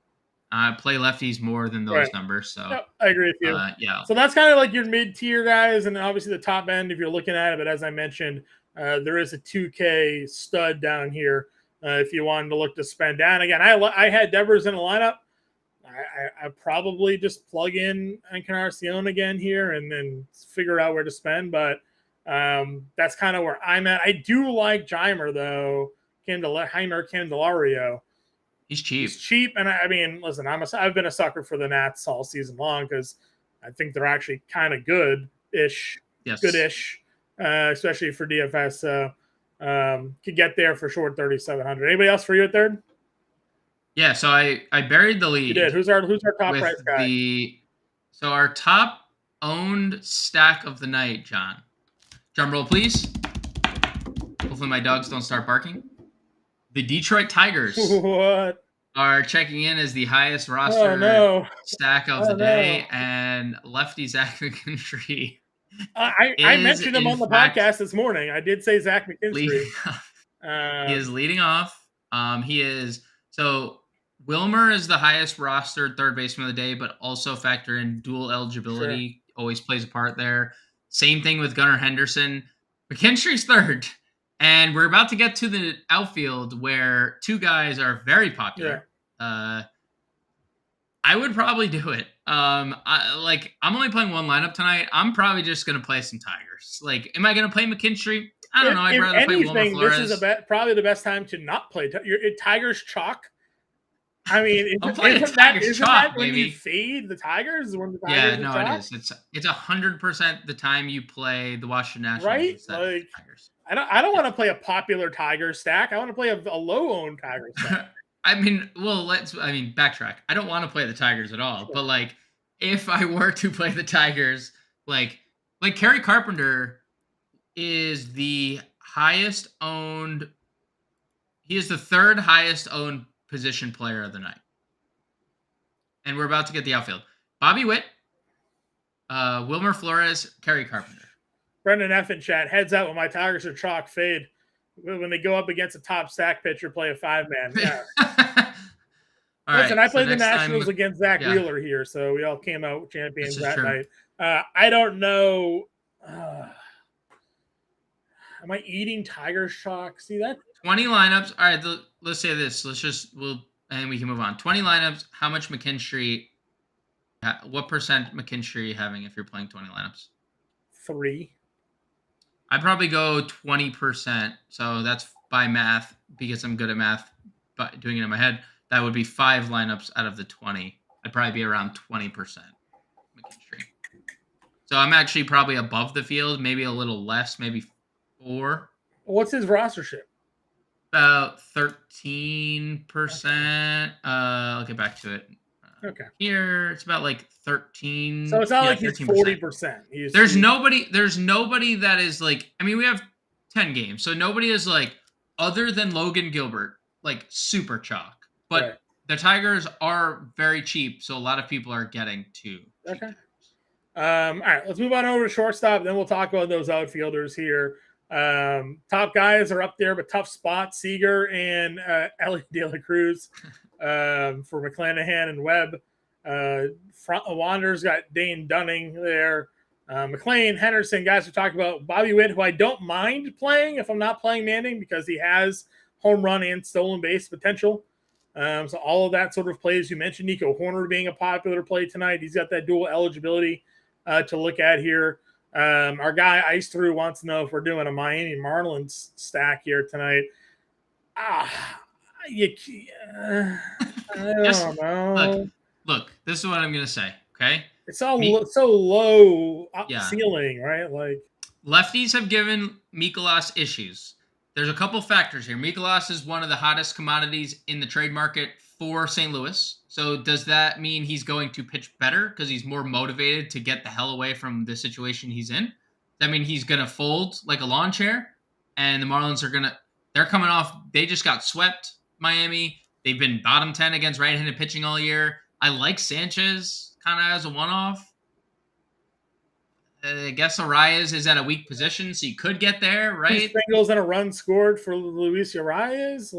play lefties more than those numbers. So yep, I agree with you. Yeah. So that's kind of like your mid-tier guys, and obviously the top end if you're looking at it. But as I mentioned, there is a 2K stud down here if you wanted to look to spend down. Again, I had Devers in a lineup. I probably just plug in Encarnacion again here and then figure out where to spend. But that's kind of where I'm at. I do like Heimer, though. Heimer Candelario. He's cheap. He's cheap, and I mean, listen, I've been a sucker for the Nats all season long because I think they're actually kind of good-ish, especially for DFS. So could get there for short 3,700. Anybody else for you at third? Yeah, so I buried the lead. You did. Who's our top price guy? So our top owned stack of the night, John. Drum roll, please. Hopefully my dogs don't start barking. The Detroit Tigers are checking in as the highest roster stack of the day, and lefty Zach McKinstry. I mentioned him on the podcast this morning. I did say Zach McKinstry. He is leading off. Wilmer is the highest rostered third baseman of the day, but also factor in dual eligibility. Sure. Always plays a part there. Same thing with Gunnar Henderson. McKinstry's third. And we're about to get to the outfield where two guys are very popular. Yeah. I would probably do it. I'm only playing one lineup tonight. I'm probably just going to play some Tigers. Like, am I going to play McKinstry? I don't know. I'd rather play Wilmer Flores. This is probably the best time to not play. Tigers chalk. I mean, isn't that when you fade the Tigers? When the Tigers it is. It's 100% the time you play the Washington Nationals, right? Instead of the Tigers. I don't want to play a popular Tiger stack. I want to play a low-owned Tiger stack. Backtrack. I don't want to play the Tigers at all. Sure. But like, if I were to play the Tigers, like Kerry Carpenter is the highest owned. He is the third highest owned position player of the night. And we're about to get the outfield. Bobby Witt, Wilmer Flores, Kerry Carpenter. Brendan F. in chat, heads out when my Tigers are chalk fade. When they go up against a top stack pitcher, play a 5-man. Yeah. Listen, I played the Nationals against Zach Wheeler here, so we all came out champions that night. I don't know. Am I eating Tigers chalk? See that? 20 lineups. All right, let's say this. And we can move on. 20 lineups. How much McKinstry? What percent McKinstry are you having if you're playing 20 lineups? 3. I'd probably go 20%. So that's by math because I'm good at math, but doing it in my head, that would be 5 lineups out of the 20. I'd probably be around 20% McKinstry. So I'm actually probably above the field, maybe a little less, maybe 4. What's his rostership? About 13%. I'll get back to it. Okay. Here it's about like 13. So it's not like he's 40%. There's nobody that is like, I mean, we have 10 games. So nobody is like, other than Logan Gilbert, like super chalk. But the Tigers are very cheap. So a lot of people are getting to. Okay. All right, let's move on over to shortstop. Then we'll talk about those outfielders here. Top guys are up there, but tough spots. Seager and Ellie De La Cruz for McClanahan and Webb. Front Wanderers got Dane Dunning there. McLean, Henderson, guys we talked about. Bobby Witt, who I don't mind playing if I'm not playing Manning because he has home run and stolen base potential. So all of that sort of plays. You mentioned Nico Horner being a popular play tonight. He's got that dual eligibility to look at here. Our guy Ice Through wants to know if we're doing a Miami Marlins stack here tonight. I don't know. Look, this is what I'm going to say, okay? It's all so low ceiling, right? Like lefties have given Mikolas issues. There's a couple factors here. Mikolas is one of the hottest commodities in the trade market for St. Louis. So does that mean he's going to pitch better because he's more motivated to get the hell away from the situation he's in? Does that mean he's going to fold like a lawn chair? And the Marlins they're coming off, they just got swept, Miami. They've been bottom 10 against right-handed pitching all year. I like Sanchez kind of as a one-off. I guess Arias is at a weak position, so you could get there, right? 2 singles and a run scored for Luis Arias.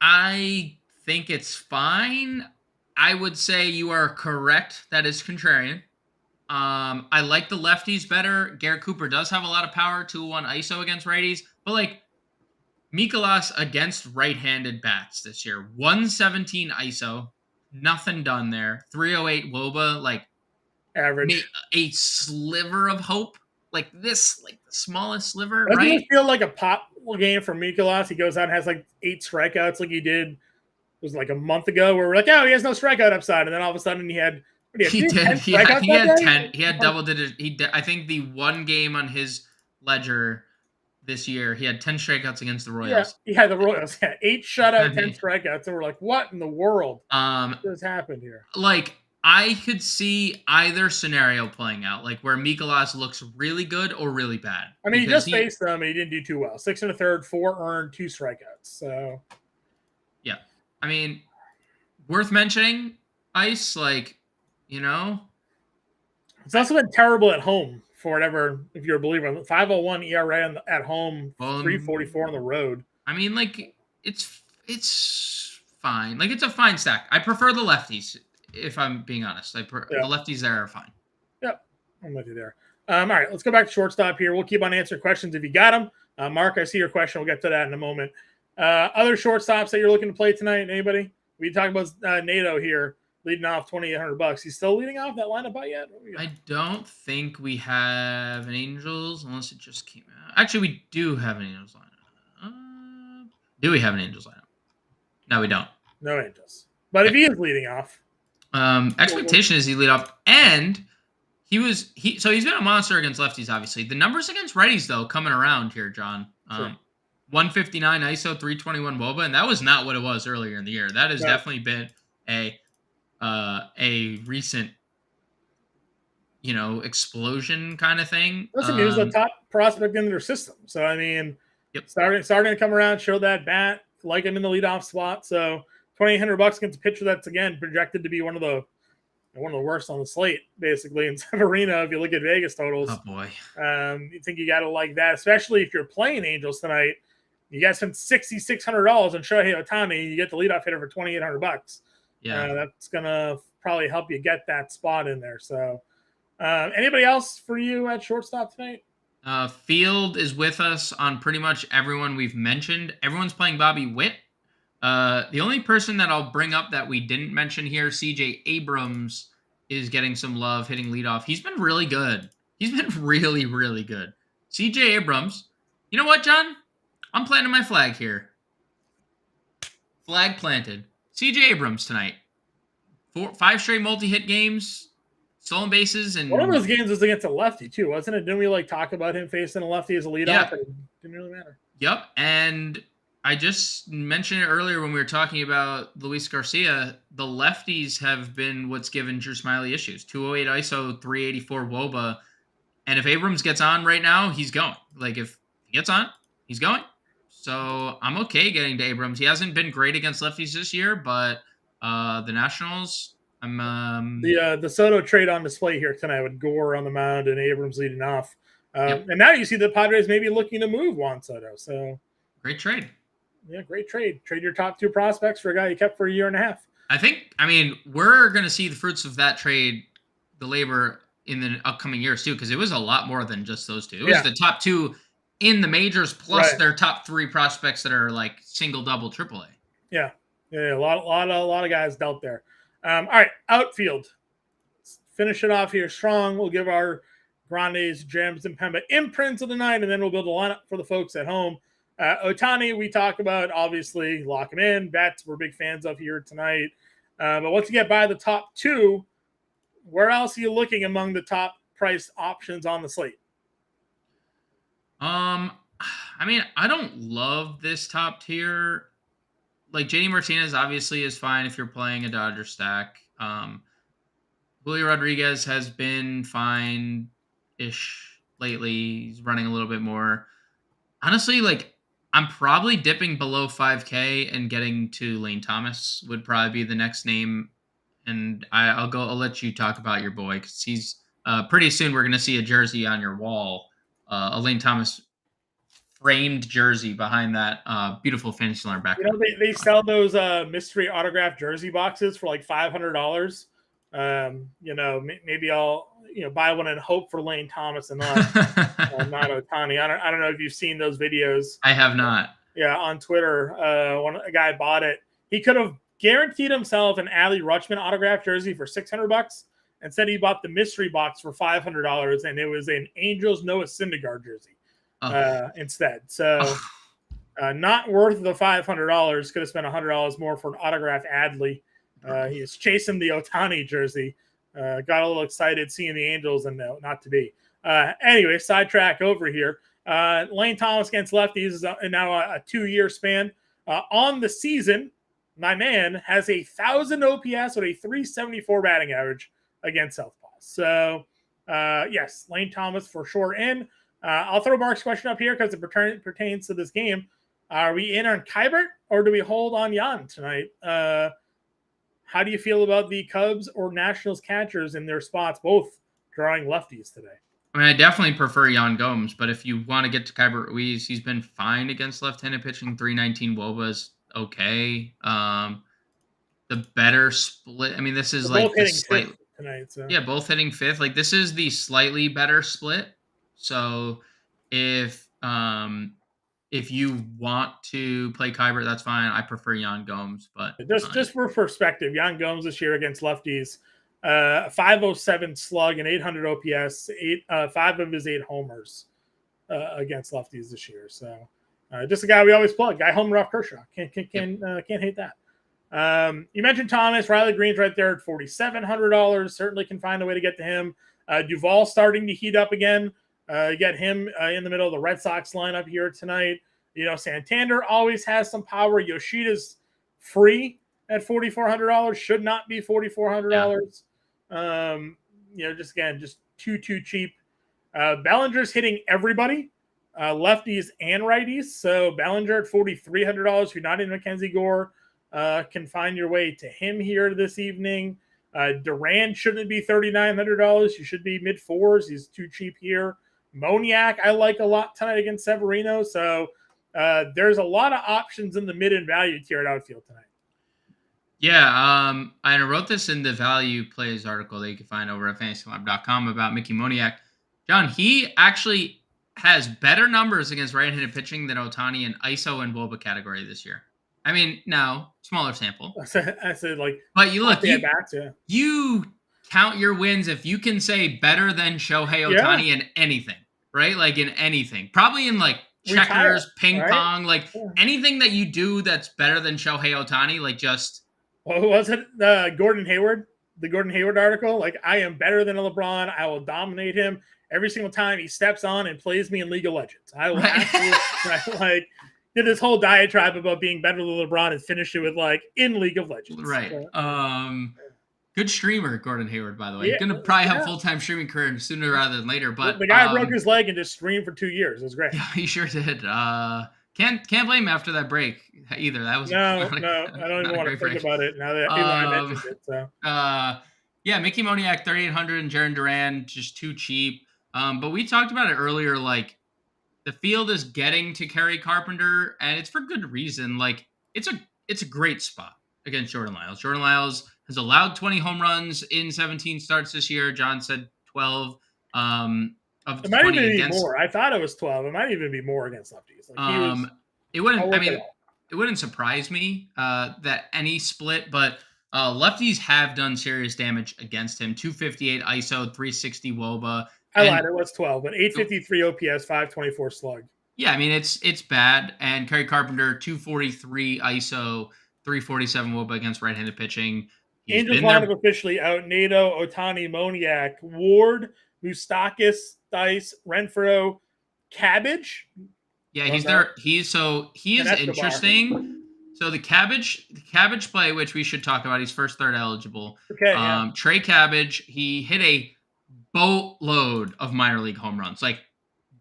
I think it's fine. I would say you are correct. That is contrarian. I like the lefties better. Garrett Cooper does have a lot of power, 2-1 ISO against righties. But Mikolas against right-handed bats this year. 117 ISO. Nothing done there. 308 WOBA. Average. A sliver of hope. The smallest sliver, Doesn't right? it feel like a pop game for Mikolas? He goes out and has 8 strikeouts like he did. It was a month ago where we're like, oh, he has no strikeout upside. And then all of a sudden he had He did. He had 10. He had double digit. I think the one game on his ledger this year, he had 10 strikeouts against the Royals. Yeah, the Royals had 8 shutout, 10 strikeouts. And we're like, what in the world? What has happened here? I could see either scenario playing out, where Mikolas looks really good or really bad. I mean, he just faced them and he didn't do too well. 6 1/3, 4 earned, 2 strikeouts. So, yeah. I mean, worth mentioning, Ice, It's also been terrible at home for whatever, if you're a believer. 5.01 ERA at home, 3.44 on the road. I mean, it's fine. It's a fine stack. I prefer the lefties, if I'm being honest. The lefties there are fine. Yep, I'm with you there. All right, let's go back to shortstop here. We'll keep on answering questions if you got them. Mark, I see your question. We'll get to that in a moment. Other shortstops that you're looking to play tonight, anybody? We talk about NATO here. leading off $2,800. He's still leading off that lineup out yet? I don't think we have an Angels unless it just came out. Actually, we do have an Angels lineup. Do we have an Angels lineup? No, we don't. No Angels. But if he is leading off, expectation is he lead off, and so he's been a monster against lefties. Obviously, the numbers against righties though coming around here, John. Sure. 159 ISO, 321 WOBA, and that was not what it was earlier in the year. That has definitely been a recent, explosion kind of thing. Listen, he was the top prospect in their system. So I mean, starting to come around, show that bat, like him in the leadoff spot. So $2,800 against a pitcher that's again projected to be one of the worst on the slate, basically. In Severino, if you look at Vegas totals, oh boy, you think you got to like that, especially if you're playing Angels tonight. You guys spend $6,600 on Shohei Ohtani. You get the leadoff hitter for $2,800. Yeah, that's gonna probably help you get that spot in there. So, anybody else for you at shortstop tonight? Field is with us on pretty much everyone we've mentioned. Everyone's playing Bobby Witt. The only person that I'll bring up that we didn't mention here, CJ Abrams, is getting some love hitting leadoff. He's been really good. He's been really, really good. CJ Abrams. You know what, John? I'm planting my flag here. Flag planted. CJ Abrams tonight. 5 straight multi-hit games, stolen bases, and one of those games was against a lefty too, wasn't it? Didn't we talk about him facing a lefty as a leadoff? And it didn't really matter. Yep, and I just mentioned it earlier when we were talking about Luis Garcia. The lefties have been what's given Drew Smyly issues. 208 ISO, 384 WOBA, and if Abrams gets on right now, he's going. If he gets on, he's going. So I'm okay getting to Abrams. He hasn't been great against lefties this year, but the Nationals, the Soto trade on display here tonight with Gore on the mound and Abrams leading off. And now you see the Padres maybe looking to move Juan Soto. So great trade. Yeah, great trade. Trade your top 2 prospects for a guy you kept for a year and a half. We're going to see the fruits of that trade, the labor in the upcoming years too, because it was a lot more than just those 2. It was the top 2 in the majors plus their top 3 prospects that are single, double, AAA. Yeah, a lot of guys dealt there. All right, outfield. Let's finish it off here strong. We'll give our Grandes, Jams, and Impemba imprints of the night, and then we'll build a lineup for the folks at home. Ohtani, we talk about, obviously, lock him in. Bats we're big fans of here tonight. But once you get by the top 2, where else are you looking among the top price options on the slate? I don't love this top tier. JD Martinez obviously is fine if you're playing a Dodger stack. Julio Rodriguez has been fine-ish lately. He's running a little bit more. Honestly, I'm probably dipping below 5K and getting to Lane Thomas would probably be the next name. And I'll let you talk about your boy because he's pretty soon we're going to see a jersey on your wall. A Lane Thomas framed jersey behind that beautiful finish line back. They sell those mystery autographed jersey boxes for $500. Maybe I'll buy one and hope for Lane Thomas and not Ohtani. I don't know if you've seen those videos. I have not. Yeah, on Twitter, a guy bought it. He could have guaranteed himself an Adley Rutschman autographed jersey for $600. Instead, he bought the mystery box for $500, and it was an Angels Noah Syndergaard jersey instead. So, not worth the $500. Could have spent $100 more for an autographed Adley. He is chasing the Ohtani jersey. Got a little excited seeing the Angels, and no, not to be. Anyway, sidetrack over here. Lane Thomas against lefties is now a 2-year span. On the season, my man has 1,000 OPS with a 374 batting average against southpaws. So, yes, Lane Thomas for sure in. I'll throw Mark's question up here because it pertains to this game. Are we in on Kybert or do we hold on Jan tonight? How do you feel about the Cubs or Nationals catchers in their spots, both drawing lefties today? I definitely prefer Yan Gomes, but if you want to get to Kybert Ruiz, he's been fine against left-handed pitching. 319 WOBA's okay. The better split. This is both hitting fifth tonight. So. Yeah, both hitting 5th. This is the slightly better split. So if if you want to play Kybert, that's fine. I prefer Yan Gomes, but just for perspective, Yan Gomes this year against lefties, 507 slug and 800 OPS, 5 of his 8 homers against lefties this year. So just a guy we always plug. Guy homer off Kershaw. Can't hate that. You mentioned Thomas. Riley Green's right there at $4,700. Certainly can find a way to get to him. Duvall starting to heat up again. Get him in the middle of the Red Sox lineup here tonight. Santander always has some power. Yoshida's free at $4,400. Should not be $4,400. Just too cheap. Bellinger's hitting everybody, lefties and righties. So Bellinger at $4,300. If you're not in Mackenzie Gore, can find your way to him here this evening. Duran shouldn't be $3,900. You should be mid fours. He's too cheap here. Moniak I like a lot tonight against Severino. So there's a lot of options in the mid and value tier at outfield tonight. Yeah, I wrote this in the value plays article that you can find over at fantasylab.com about Mickey Moniak. John, he actually has better numbers against right-handed pitching than Ohtani in ISO and WOBA category this year. I mean, now smaller sample. I said but you look, you count your wins if you can say better than Shohei Ohtani in anything, right? Like in anything, probably in like checkers, ping pong, like anything that you do that's better than Shohei Ohtani, like just. What was it? Gordon Hayward, the Gordon Hayward article. Like, I am better than LeBron. I will dominate him every single time he steps on and plays me in League of Legends. I will absolutely did this whole diatribe about being better than LeBron and finished it with in League of Legends. Right. Good streamer, Gordon Hayward, by the way. Gonna probably have a full-time streaming career sooner rather than later. But the guy broke his leg and just streamed for 2 years. It was great. Yeah, he sure did. Can't blame him after that break either. That was I don't even want to think about it now that I mentioned it. So Mickey Moniak 3,800 and Jarren Duran just too cheap. But we talked about it earlier. Like the field is getting to Kerry Carpenter, and it's for good reason. Like it's a great spot against Jordan Lyles. Jordan Lyles has allowed 20 home runs in 17 starts this year. John said 12. It might even be more. I thought it was 12. It might even be more against lefties. It wouldn't surprise me that any split, but lefties have done serious damage against him. 258 ISO, 360 WOBA. I lied. It was 12, but 853 OPS, 524 slug. Yeah, I mean it's bad. And Kerry Carpenter, 243 ISO, 347 WOBA against right-handed pitching. Angels lineup officially out. Nato, Ohtani, Moniak, Ward, Moustakis, Dice, Renfroe, Cabbage. Yeah, he's there. He is interesting. So the Cabbage play, which we should talk about, he's first, third eligible. Okay. Trey Cabbage, he hit a boatload of minor league home runs, like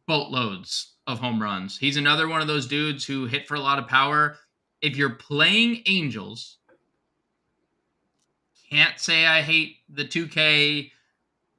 boatloads of home runs. He's another one of those dudes who hit for a lot of power. If you're playing Angels, can't say I hate the 2K,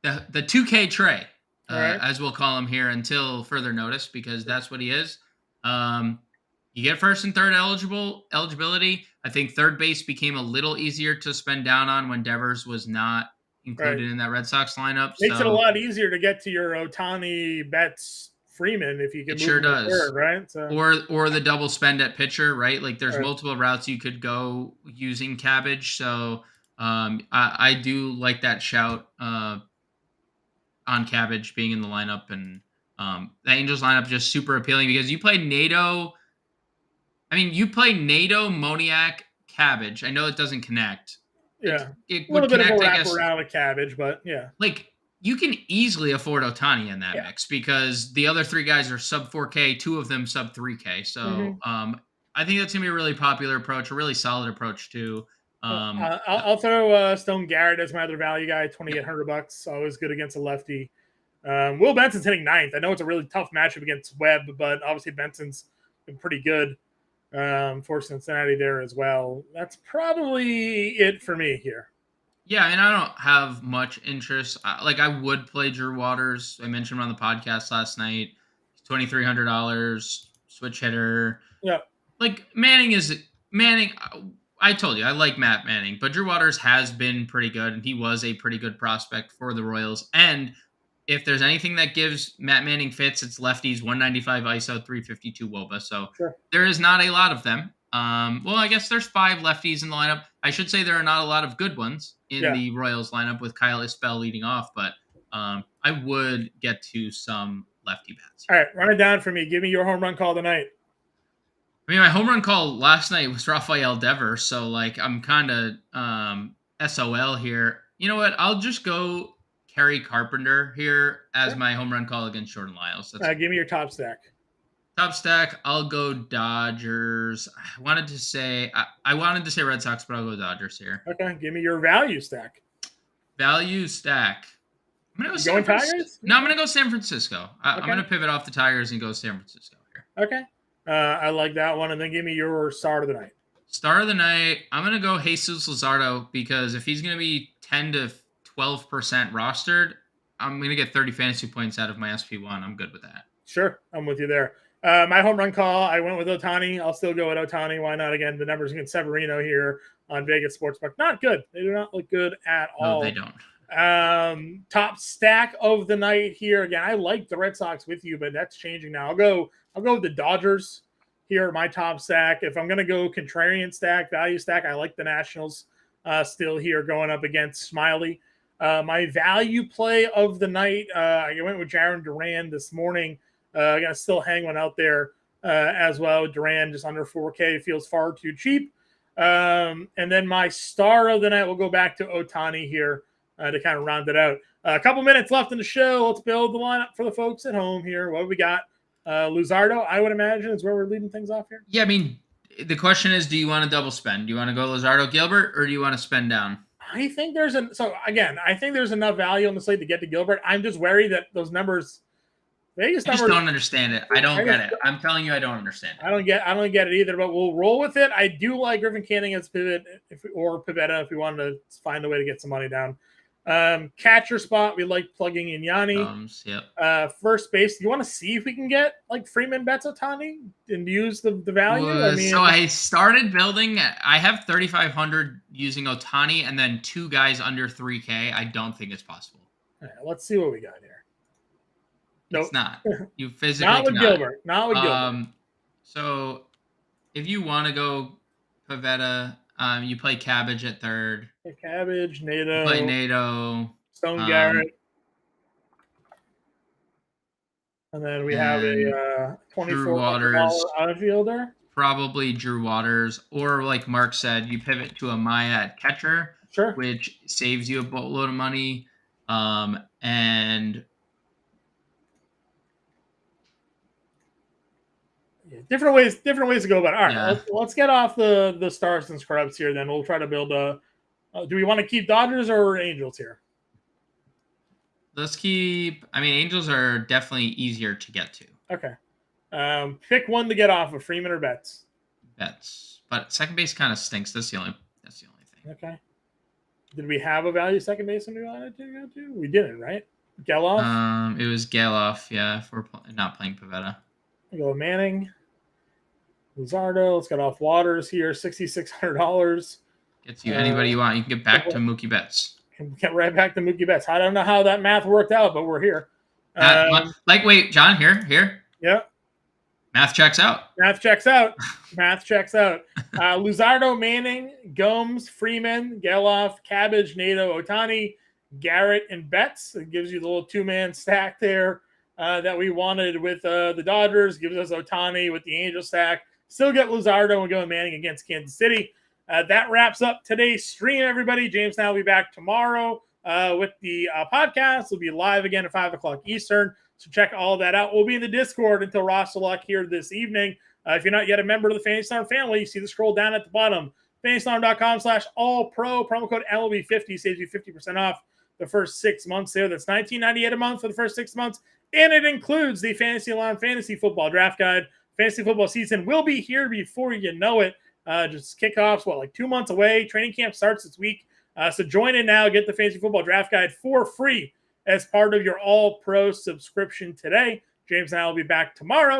the 2K Trey. As we'll call him here until further notice, because that's what he is. You get first and third eligibility. I think third base became a little easier to spend down on when Devers was not included in that Red Sox lineup. Makes it a lot easier to get to your Ohtani, Betts, Freeman if you can. It sure does, third, right? So. Or the double spend at pitcher, right? Like there's multiple routes you could go using Cabbage. So I do like that shout. On Cabbage being in the lineup, and the Angels lineup just super appealing because you play Nato. I mean, you play Nato, Moniak, Cabbage. I know it doesn't connect. Yeah, it a little would bit connect, of a wrap around with Cabbage, but yeah, like you can easily afford Ohtani in that mix because the other three guys are sub 4K, 2 of them sub 3K. So I think that's gonna be a really popular approach, a really solid approach too. I'll throw Stone Garrett as my other value guy, $2,800. Always good against a lefty. Will Benson's hitting 9th. I know it's a really tough matchup against Webb, but obviously Benson's been pretty good for Cincinnati there as well. That's probably it for me here. Yeah, I mean, I don't have much interest. I would play Drew Waters. I mentioned him on the podcast last night. $2,300, switch hitter. Yeah. Like Manning. I told you, I like Matt Manning, but Drew Waters has been pretty good, and he was a pretty good prospect for the Royals. And if there's anything that gives Matt Manning fits, it's lefties, 195 ISO, 352 WOBA. So there is not a lot of them. Well, I guess there's 5 lefties in the lineup. I should say there are not a lot of good ones in the Royals lineup with Kyle Isbell leading off, but I would get to some lefty bats. All right, run it down for me. Give me your home run call tonight. I mean, my home run call last night was Rafael Devers, so like I'm kind of SOL here. You know what? I'll just go Kerry Carpenter here as my home run call against Jordan Lyles. Give me your top stack. Top stack, I'll go Dodgers. I wanted to say Red Sox, but I'll go Dodgers here. Okay, give me your value stack. Value stack. I'm gonna go Tigers? No, I'm gonna go San Francisco. I'm gonna pivot off the Tigers and go San Francisco here. Okay. I like that one. And then give me your start of the night. Start of the night, I'm going to go Jesus Luzardo because if he's going to be 10 to 12% rostered, I'm going to get 30 fantasy points out of my SP1. I'm good with that. Sure. I'm with you there. My home run call, I went with Ohtani. I'll still go with Ohtani. Why not? Again, the numbers against Severino here on Vegas Sportsbook. Not good. They do not look good at all. No, they don't. Top stack of the night here. Again, I like the Red Sox with you, but that's changing now. I'll go with the Dodgers here, my top stack. If I'm going to go contrarian stack, value stack, I like the Nationals still here going up against Smiley. My value play of the night, I went with Jarren Duran this morning. I'm going to still hang one out there as well. Duran just under 4K feels far too cheap. And then my star of the night, we'll go back to Ohtani here to kind of round it out. A couple minutes left in the show. Let's build the lineup for the folks at home here. What we got? Luzardo, I would imagine, is where we're leading things off here. Yeah, I mean, the question is, do you want to double spend? Do you want to go Luzardo Gilbert, or do you want to spend down? I think there's enough value on the slate to get to Gilbert. I'm just wary that those numbers, Vegas numbers. I just don't understand it. I don't get it. I'm telling you, I don't understand it. I don't get it either, but we'll roll with it. I do like Griffin Canning as pivot or Pivetta if we wanted to find a way to get some money down. Catcher spot, we like plugging in Yanni. Yep. First base, you want to see if we can get like Freeman Betts Ohtani and use the value? So I started building. I have 3,500 using Ohtani and then 2 guys under 3K. I don't think it's possible. All right, let's see what we got here. Nope. It's not. You physically not with cannot. Gilbert. Not with Gilbert. So if you want to go Pivetta, you play Cabbage at third. Cabbage, Nato. Play Nato. Stone Garrett. And then we have a $24 outfielder. Probably Drew Waters. Or like Mark said, you pivot to a Maya at catcher. Sure. Which saves you a boatload of money. And different ways to go about it. All right, let's get off the stars and scrubs here. Then we'll try to build a. Do we want to keep Dodgers or Angels here? Let's keep. I mean, Angels are definitely easier to get to. Okay, pick one to get off of Freeman or Betts. Betts, but second base kind of stinks. That's the only thing. Okay. Did we have a value second baseman we wanted to go to? We didn't, right? Geloff. It was Geloff. Yeah, if we're not playing Pivetta. We go Manning. Luzardo. Let's get off Waters here. $6,600. Gets you anybody you want. You can get back to Mookie Betts. Can get right back to Mookie Betts. I don't know how that math worked out, but we're here. Wait, John, here. Yeah. Math checks out. Math checks out. Luzardo, Manning, Gomes, Freeman, Geloff, Cabbage, Nato, Ohtani, Garrett, and Betts. It gives you the little 2-man stack there that we wanted with the Dodgers. Gives us Ohtani with the Angel stack. Still get Luzardo and going Manning against Kansas City. That wraps up today's stream, everybody. James and I will be back tomorrow with the podcast. We'll be live again at 5 o'clock Eastern. So check all that out. We'll be in the Discord until roster lock here this evening. If you're not yet a member of the Fantasy Storm family, you see the scroll down at the bottom. FantasyStorm.com/all-pro. Promo code MLB50 saves you 50% off the first 6 months there. That's $19.98 a month for the first 6 months. And it includes the Fantasy Alarm Fantasy Football Draft Guide. Fantasy football season will be here before you know it. Just kickoffs, like 2 months away. Training camp starts this week. So join in now. Get the Fantasy Football Draft Guide for free as part of your All-Pro subscription today. James and I will be back tomorrow.